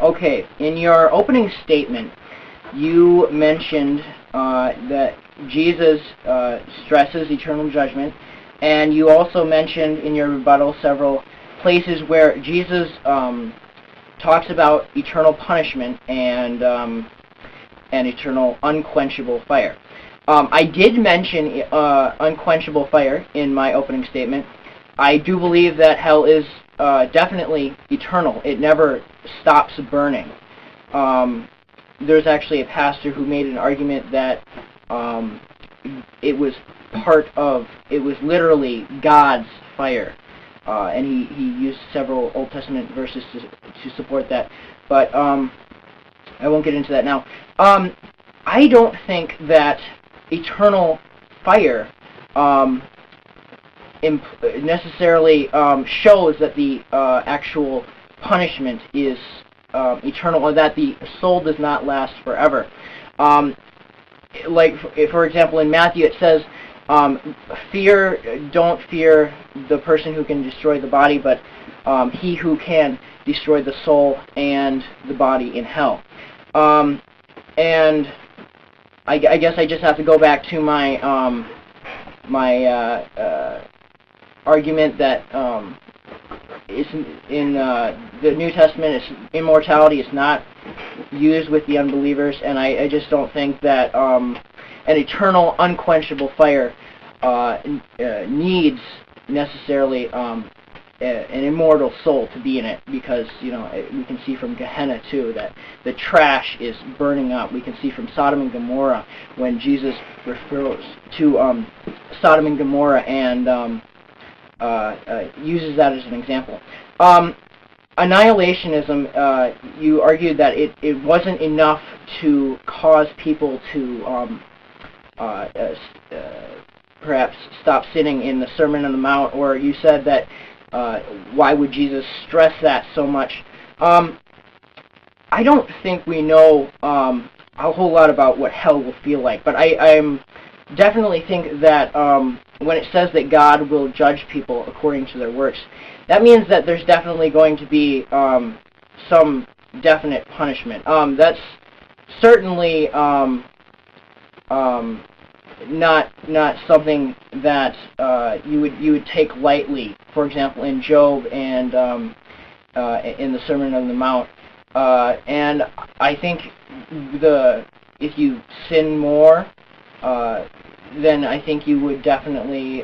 Okay, in your opening statement, you mentioned that Jesus stresses eternal judgment, and you also mentioned in your rebuttal several places where Jesus talks about eternal punishment and eternal unquenchable fire. I did mention unquenchable fire in my opening statement. I do believe that hell is definitely eternal. It never stops burning. There's actually a pastor who made an argument that it was literally God's fire, and he used several Old Testament verses to support that. But I won't get into that now. I don't think that eternal fire necessarily shows that the actual punishment is eternal, or that the soul does not last forever. Like, for example, in Matthew it says, don't fear the person who can destroy the body, but he who can destroy the soul and the body in hell. And I guess I just have to go back to my argument that it's in the New Testament, immortality is not used with the unbelievers, and I just don't think that an eternal, unquenchable fire needs necessarily an immortal soul to be in it, because we can see from Gehenna too that the trash is burning up. We can see from Sodom and Gomorrah when Jesus refers to Sodom and Gomorrah and uses that as an example. Annihilationism, you argued that it wasn't enough to cause people to perhaps stop sinning in the Sermon on the Mount, or you said that why would Jesus stress that so much? I don't think we know a whole lot about what hell will feel like, but I definitely think that when it says that God will judge people according to their works, that means that there's definitely going to be some definite punishment. That's certainly not something that you would take lightly. For example, in Job and in the Sermon on the Mount, and I think if you sin more, then I think you would definitely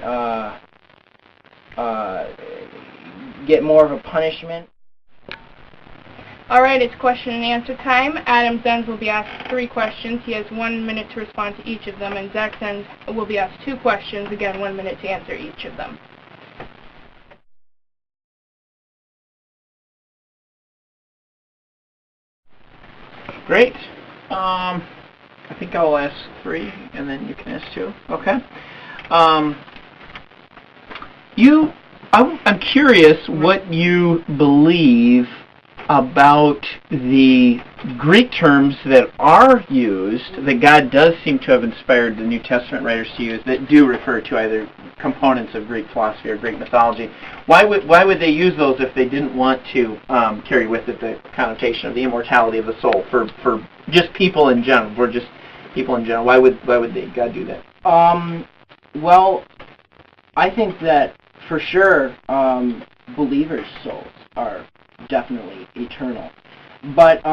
get more of a punishment. All right, it's question and answer time. Adam Zenz will be asked 3 questions. He has 1 minute to respond to each of them, and Zach Zenz will be asked 2 questions, again 1 minute to answer each of them. Great. I think I'll ask 3, and then you can ask 2. Okay. I'm curious what you believe about the Greek terms that are used, that God does seem to have inspired the New Testament writers to use, that do refer to either components of Greek philosophy or Greek mythology. Why would they use those if they didn't want to carry with it the connotation of the immortality of the soul for just people in general? For just people in general, why would God do that? Well, I think that for sure believers' souls are definitely eternal, but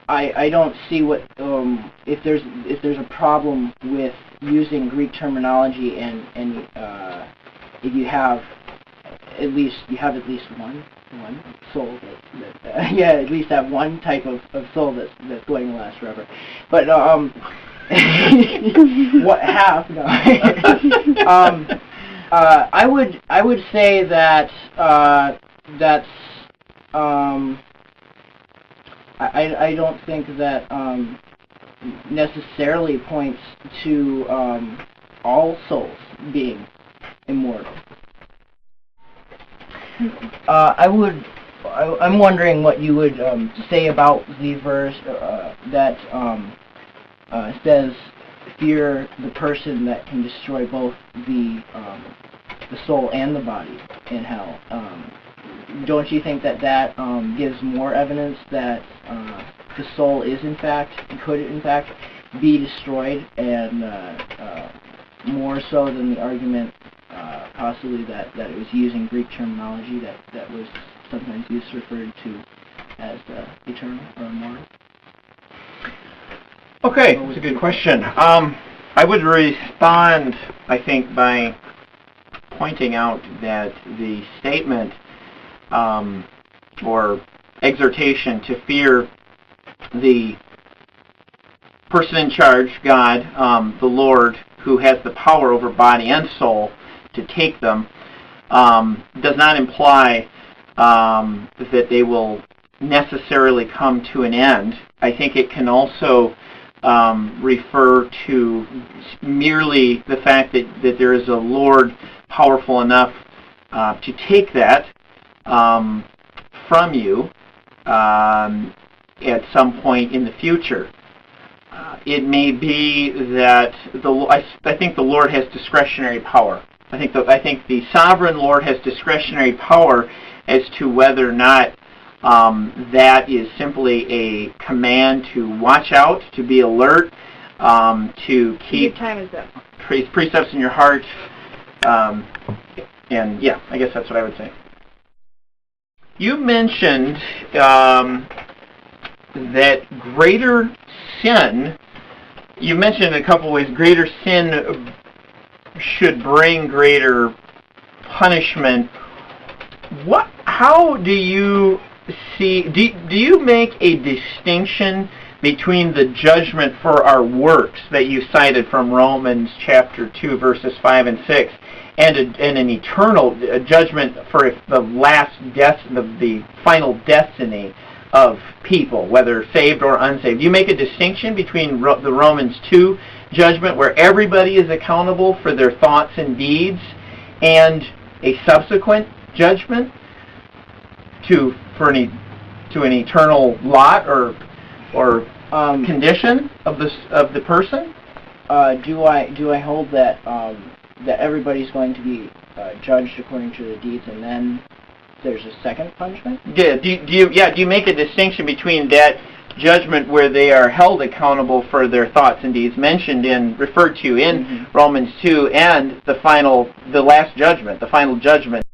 I don't see what if there's a problem with using Greek terminology and if you have at least one soul that at least have one type of soul that's going to last forever, but what half? No. I would say that that's I don't think that necessarily points to all souls being immortal. I'm wondering what you would say about the verse that says, "Fear the person that can destroy both the soul and the body in hell." don't you think that gives more evidence that the soul could in fact be destroyed, and more so than the argument possibly that it was using Greek terminology that was sometimes referred to as eternal or immortal? Okay, that's a good question. I would respond, I think, by pointing out that the statement or exhortation to fear the person in charge, God, the Lord, who has the power over body and soul to take them, does not imply that they will necessarily come to an end. I think it can also refer to merely the fact that there is a Lord powerful enough to take that from you at some point in the future. It may be that I think the Lord has discretionary power. I think the sovereign Lord has discretionary power as to whether or not that is simply a command to watch out, to be alert, to keep precepts in your heart, and yeah, I guess that's what I would say. You mentioned that greater sin, you mentioned in a couple ways, greater sin should bring greater punishment. How do you see, do you make a distinction between the judgment for our works that you cited from Romans chapter 2 verses 5 and 6 and an eternal judgment for the the final destiny of people, whether saved or unsaved? Do you make a distinction between the Romans 2 judgment, where everybody is accountable for their thoughts and deeds, and a subsequent judgment to an eternal lot or condition of the person? Do I hold that that everybody's going to be judged according to the deeds, and then there's a second punishment? Yeah. Do you make a distinction between that judgment where they are held accountable for their thoughts and deeds referred to in Romans 2, and the final judgment